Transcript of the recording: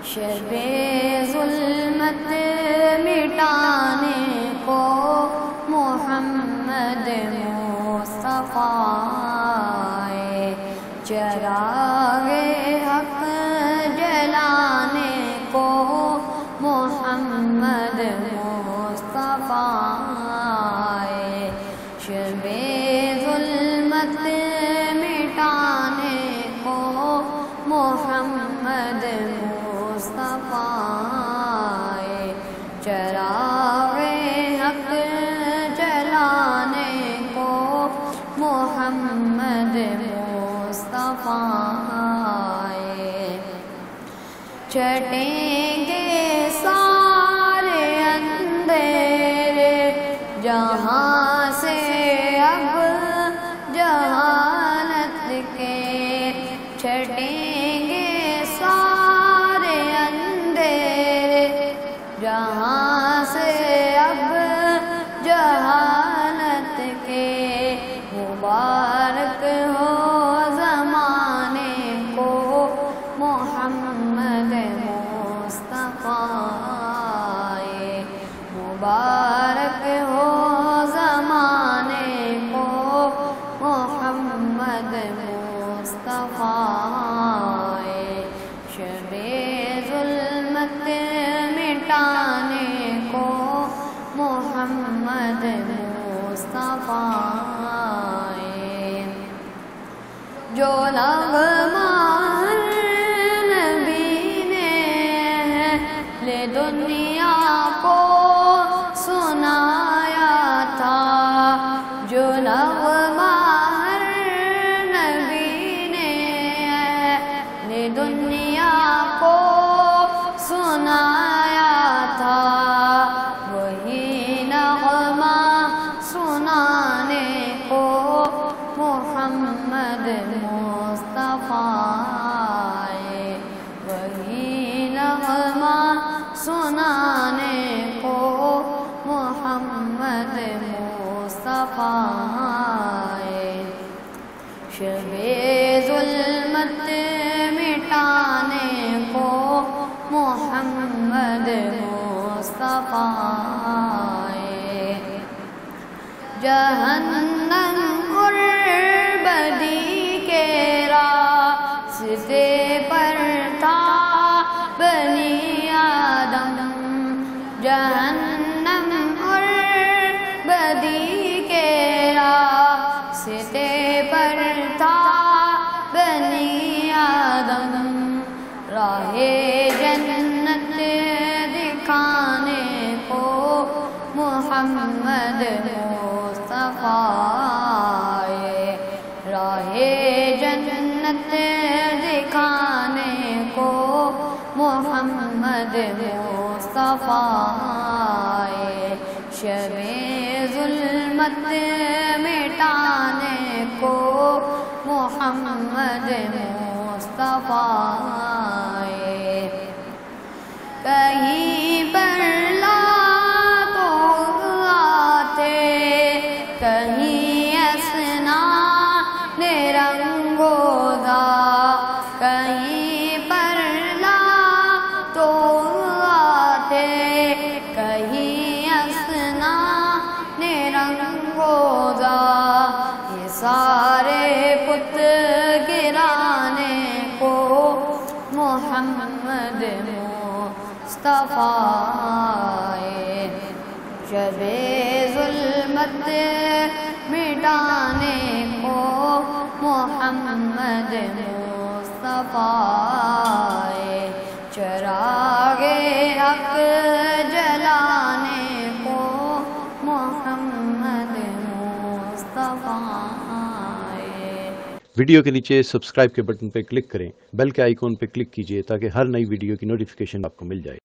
شب ظلمت مٹانے کو محمد مصطفیٰ آئے، چراغ حق جلانے کو محمد مصطفیٰ آئے، شب ظلمت مٹانے کو محمد مصطفیٰ آئے، چراغ حق جلانے کو محمد مصطفیٰ آئے، چھٹیں گے سارے اندھیرے جہاں سے اب جہالت کے، چھٹیں گے سارے اندھیرے جہاں سے اب جہالت کے، مبارک ہو زمانے کو محمد مصطفیٰ آئے، مبارک ہو زمانے کو محمد مصطفیٰ آئے، شب ظلمت مٹانے کو محمد مصطفیٰ آئے، جو نغمہ نبی نے لے دنیا کو سنایا تھا، جو نغمہ نبی نے لے دنیا کو سنایا تھا، وہی نغمہ سنانے کو محمد مصطفیٰ آئے، وہی نغمہ سنانے کو محمد مصطفیٰ آئے، شب ظلمت مٹانے کو محمد مصطفیٰ آئے، جہنم اور بدی کے راستے پر تھا بنی آدم، جہنم اور بدی کے راستے پر تھا بنی آدم، راہ جنت دکھانے کو محمد مصطفیٰ آئے، راہ جنت دکھانے کو محمد مصطفیٰ آئے، شب ظلمت مٹانے کو محمد مصطفیٰ آئے، کہیں پر لات آتے کہیں اسنان رنگوزا، کہیں پر لات آتے کہیں اسنان رنگوزا، یہ سارے بت گرانے کو محمد مصطفیٰ آئے، شب ظلمت مٹانے کو محمد مصطفیٰ آئے، چراغ حق جلانے کو محمد مصطفیٰ آئے۔ ویڈیو کے نیچے سبسکرائب کے بٹن پہ کلک کریں، بیل کے آئیکن پہ کلک کیجئے تاکہ ہر نئی ویڈیو کی نوٹیفیکیشن آپ کو مل جائے۔